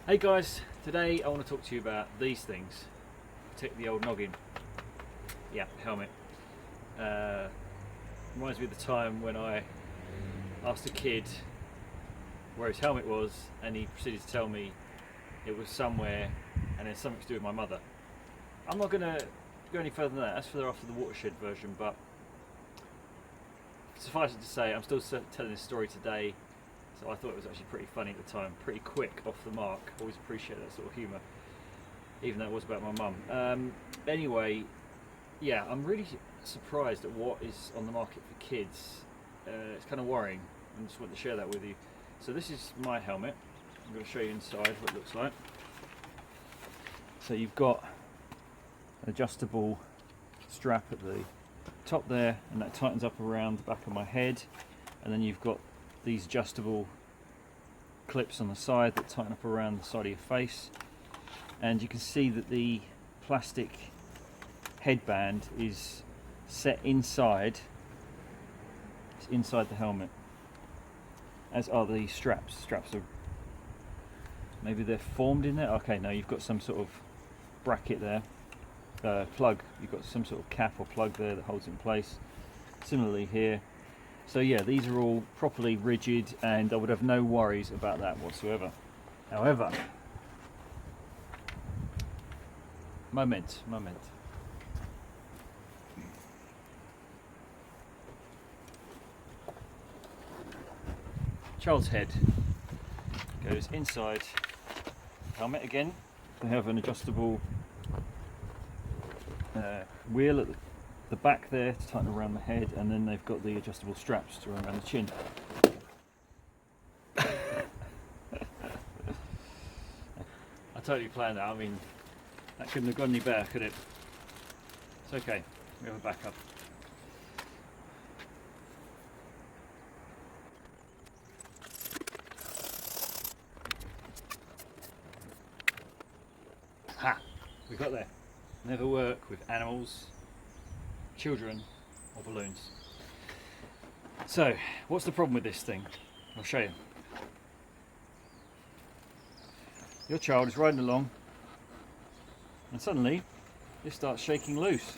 Hey guys, today I want to talk to you about these things. Protect the old noggin. Yeah, helmet. Reminds me of the time when I asked a kid where his helmet was and he proceeded to tell me it was somewhere and then something to do with my mother. I'm not going to go any further than that. That's for after the watershed version, but suffice it to say, I'm still telling this story today. So I thought it was actually pretty funny at the time, pretty quick, off the mark. Always appreciate that sort of humour, even though it was about my mum. Anyway, yeah, I'm really surprised at what is on the market for kids. It's kind of worrying, and just wanted to share that with you. So this is my helmet. I'm going to show you inside what it looks like. So you've got an adjustable strap at the top there, and that tightens up around the back of my head, and then you've got these adjustable clips on the side that tighten up around the side of your face, and you can see that the plastic headband is set inside. It's inside the helmet, as are the straps. Straps are, maybe they're formed in there. Okay, no, you've got some sort of bracket there, plug. You've got some sort of cap or plug there that holds it in place. Similarly here. So yeah, these are all properly rigid and I would have no worries about that whatsoever. However, moment. Child's head goes inside the helmet again. They have an adjustable wheel at the back there to tighten around the head, and then they've got the adjustable straps to run around the chin. I totally planned that. I mean, that couldn't have gone any better, could it? It's okay, we have a backup. Ha! We got there. Never work with animals, children or balloons. So, what's the problem with this thing? I'll show you. Your child is riding along and suddenly it starts shaking loose.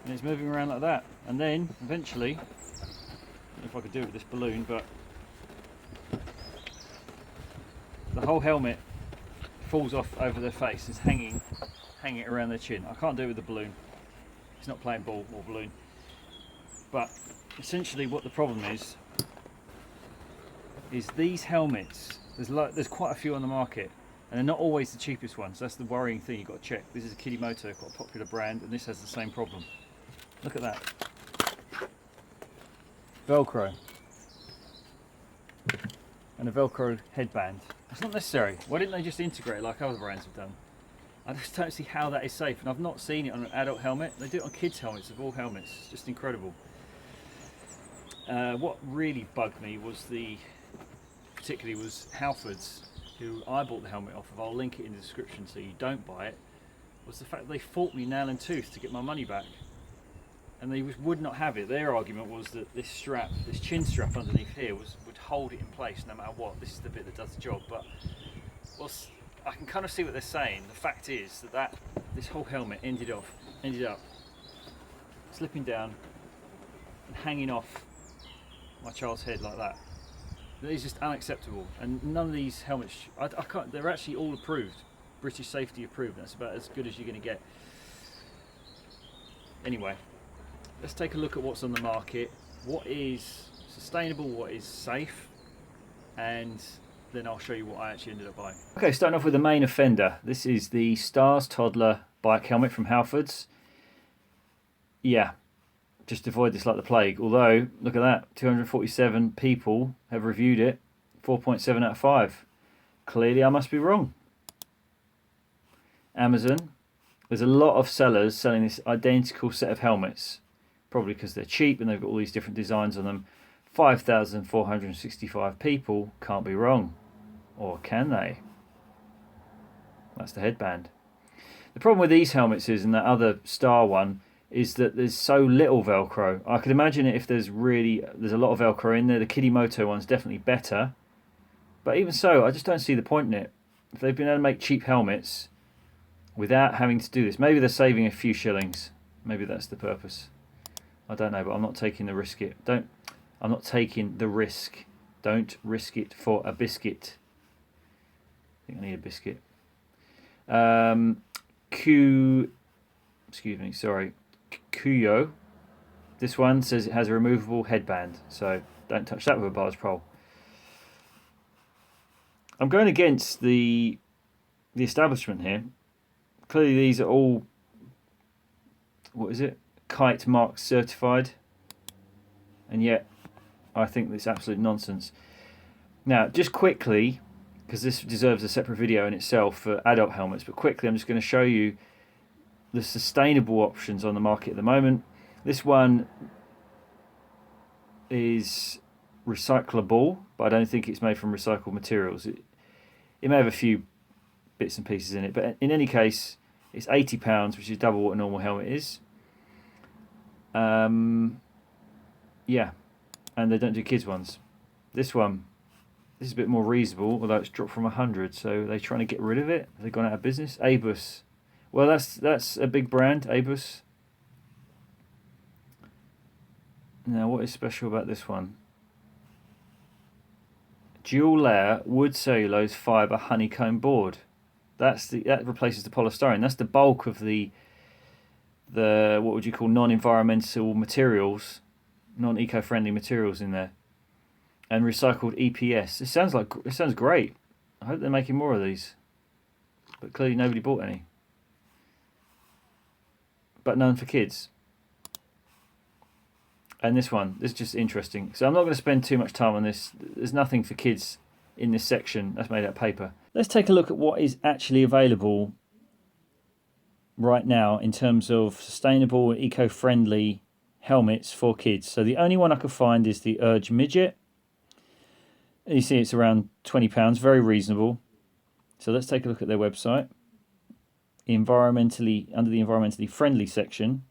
And it's moving around like that. And then, eventually, I don't know if I could do it with this balloon, but the whole helmet falls off over their face. It's hanging around their chin. I can't do it with the balloon. It's not playing ball or balloon. But essentially what the problem is these helmets, there's quite a few on the market and they're not always the cheapest ones. That's the worrying thing you've got to check. This is a Kidimoto, quite a popular brand, and this has the same problem. Look at that. Velcro. And a Velcro headband. It's not necessary. Why didn't they just integrate like other brands have done? I just don't see how that is safe, and I've not seen it on an adult helmet. They do it on kids' helmets of all helmets. It's just incredible. What really bugged me was particularly Halfords, who I bought the helmet off of. I'll link it in the description so you don't buy it. Was the fact that they fought me nail and tooth to get my money back, and they would not have it. Their argument was that this chin strap underneath here, would hold it in place no matter what. This is the bit that does the job, but I can kind of see what they're saying. The fact is that this whole helmet ended up slipping down and hanging off my child's head like that. That is just unacceptable. And none of these helmets, I can't. They're actually all approved, British safety approved. That's about as good as you're going to get. Anyway, let's take a look at what's on the market. What is sustainable? What is safe? And then I'll show you what I actually ended up buying. Okay, starting off with the main offender. This is the Stars Toddler bike helmet from Halfords. Yeah, just avoid this like the plague. Although, look at that, 247 people have reviewed it, 4.7 out of 5. Clearly I must be wrong. Amazon, there's a lot of sellers selling this identical set of helmets, probably because they're cheap and they've got all these different designs on them. 5,465 people can't be wrong. Or can they? That's the headband. The problem with these helmets is, and that other Star one, is that there's so little Velcro. I could imagine it if there's a lot of Velcro in there. The Kidimoto one's definitely better, But even so, I just don't see the point in it. If they've been able to make cheap helmets without having to do this, maybe they're saving a few shillings. Maybe that's the purpose. I don't know, but I'm not taking the risk. I'm not taking the risk. Don't risk it for a biscuit. I think I need a biscuit. Kuyo. This one says it has a removable headband, so don't touch that with a barge pole. I'm going against the establishment here. Clearly these are all, what is it? Kite Mark certified. And yet I think this is absolute nonsense. Now, just quickly, because this deserves a separate video in itself for adult helmets, but quickly I'm just going to show you the sustainable options on the market at the moment. This one is recyclable, but I don't think it's made from recycled materials. It may have a few bits and pieces in it, but in any case, it's £80, which is double what a normal helmet is. Yeah, and they don't do kids ones. This one, this is a bit more reasonable, although it's dropped from 100. So they're trying to get rid of it. Have they gone out of business? Abus. Well, that's a big brand, Abus. Now, what is special about this one? Dual layer wood cellulose fibre honeycomb board. That replaces the polystyrene. That's the bulk of the what would you call non-environmental materials, non-eco-friendly materials in there, and recycled EPS. It sounds great. I hope they're making more of these, but clearly nobody bought any. But none for kids. And this is just interesting. So I'm not going to spend too much time on this. There's nothing for kids in this section. That's made out of paper. Let's take a look at what is actually available right now in terms of sustainable, eco-friendly helmets for kids. So the only one I could find is the Urge Midget. You see it's around £20, very reasonable. So let's take a look at their website. Under the environmentally friendly section,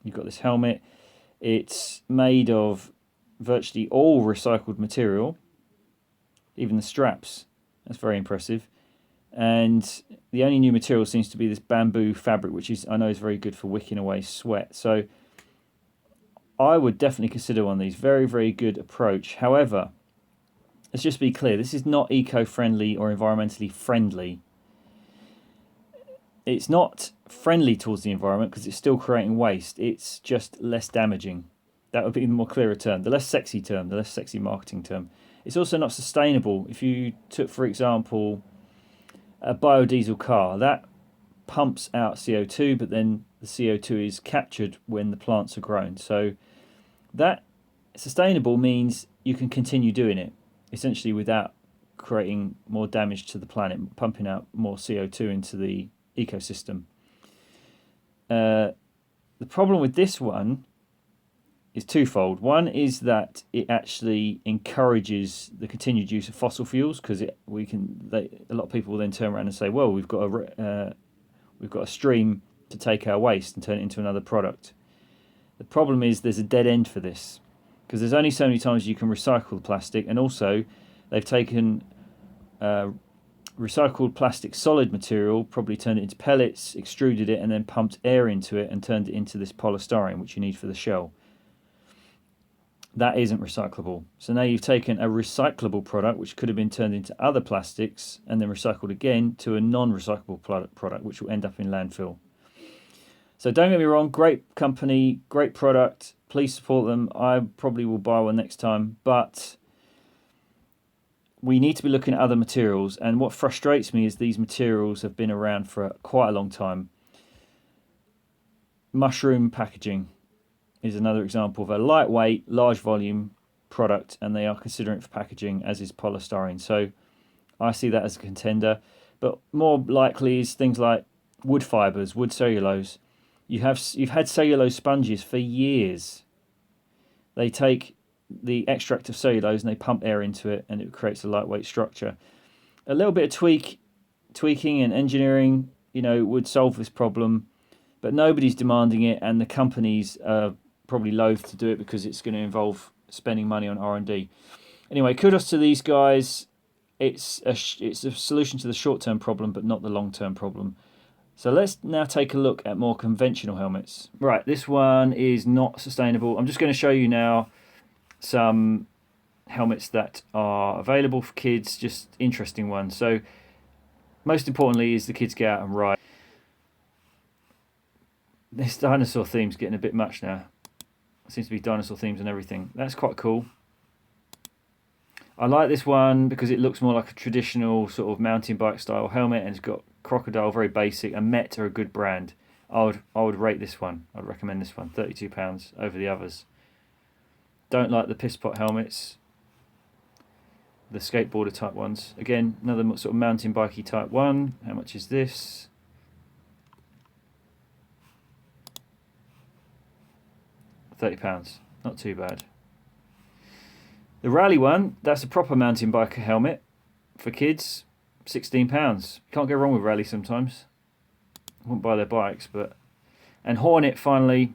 you've got this helmet. It's made of virtually all recycled material, even the straps. That's very impressive. And the only new material seems to be this bamboo fabric, which I know is very good for wicking away sweat. So I would definitely consider one of these. Very, very good approach. However, let's just be clear, this is not eco-friendly or environmentally friendly. It's not friendly towards the environment because it's still creating waste. It's just less damaging. That would be the more clearer term, the less sexy marketing term. It's also not sustainable. If you took, for example, a biodiesel car, that pumps out CO2, but then the CO2 is captured when the plants are grown. So that sustainable means you can continue doing it, essentially without creating more damage to the planet, pumping out more CO2 into the ecosystem. The problem with this one is twofold. One is that it actually encourages the continued use of fossil fuels, because a lot of people will then turn around and say, well, we've got a stream to take our waste and turn it into another product. The problem is there's a dead end for this, because there's only so many times you can recycle the plastic, and also they've taken recycled plastic solid material, probably turned it into pellets, extruded it, and then pumped air into it and turned it into this polystyrene, which you need for the shell. That isn't recyclable. So now you've taken a recyclable product, which could have been turned into other plastics and then recycled again, to a non-recyclable product, which will end up in landfill. So don't get me wrong, great company, great product. Please support them. I probably will buy one next time, but we need to be looking at other materials, and what frustrates me is these materials have been around for quite a long time. Mushroom packaging is another example of a lightweight, large volume product, and they are considering it for packaging, as is polystyrene. So I see that as a contender. But more likely is things like wood fibres, wood cellulose. You've had cellulose sponges for years. They take the extract of cellulose and they pump air into it, and it creates a lightweight structure. A little bit of tweaking and engineering, would solve this problem, but nobody's demanding it, and the companies are probably loath to do it because it's going to involve spending money on R&D. Anyway, kudos to these guys. it's a solution to the short-term problem, but not the long-term problem. So let's now take a look at more conventional helmets. Right, this one is not sustainable. I'm just going to show you now some helmets that are available for kids, just interesting ones. So most importantly is the kids get out and ride. This dinosaur theme's getting a bit much now. Seems to be dinosaur themes and everything. That's quite cool. I like this one because it looks more like a traditional sort of mountain bike style helmet, and it's got Crocodile, very basic, and Met are a good brand. I would rate this one. I'd recommend this one, £32 over the others. Don't like the piss pot helmets, the skateboarder type ones. Again, another sort of mountain bikey type one. How much is this? £30, not too bad. The Rally one, that's a proper mountain biker helmet for kids, £16. Can't go wrong with Rally sometimes. I wouldn't buy their bikes, but... And Hornet finally.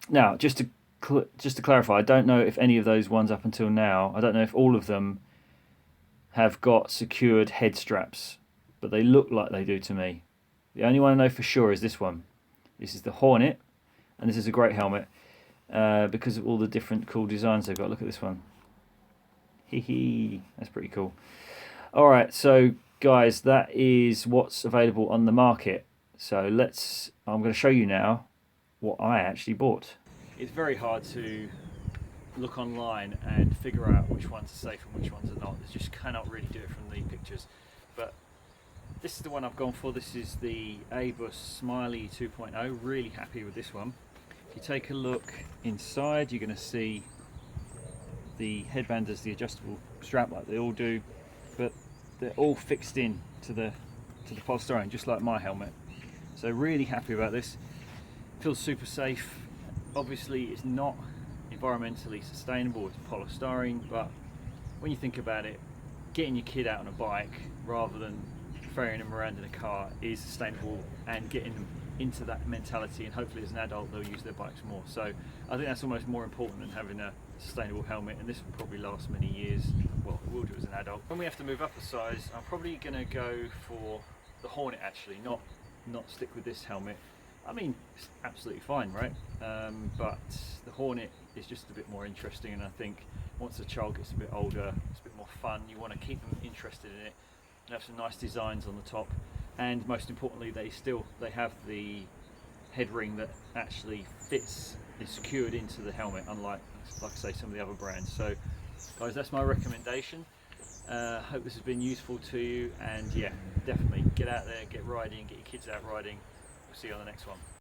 Now, just to clarify, I don't know if any of those ones up until now, I don't know if all of them have got secured head straps, but they look like they do to me. The only one I know for sure is this one. This is the Hornet, and this is a great helmet because of all the different cool designs they've got. Look at this one. Hee, that's pretty cool. Alright, so guys, that is what's available on the market. So I'm going to show you now what I actually bought. It's very hard to look online and figure out which ones are safe and which ones are not. You just cannot really do it from the pictures. But this is the one I've gone for. This is the ABUS Smiley 2.0. Really happy with this one. If you take a look inside, you're going to see the headband has the adjustable strap like they all do, but they're all fixed in to the polystyrene, just like my helmet. So really happy about this. Feels super safe. Obviously it's not environmentally sustainable, it's polystyrene, but when you think about it, getting your kid out on a bike rather than ferrying them around in a car is sustainable, and getting them into that mentality, and hopefully as an adult they'll use their bikes more. So I think that's almost more important than having a sustainable helmet, and this will probably last many years. Well, it will do as an adult. When we have to move up a size, I'm probably going to go for the Hornet actually, not stick with this helmet. I mean, it's absolutely fine, right? But the Hornet is just a bit more interesting, and I think once the child gets a bit older, it's a bit more fun. You want to keep them interested in it. They have some nice designs on the top, and most importantly, they have the head ring that actually fits, is secured into the helmet, unlike, like I say, some of the other brands. So guys, that's my recommendation. Hope this has been useful to you, and yeah, definitely get out there, get riding, get your kids out riding. We'll see you on the next one.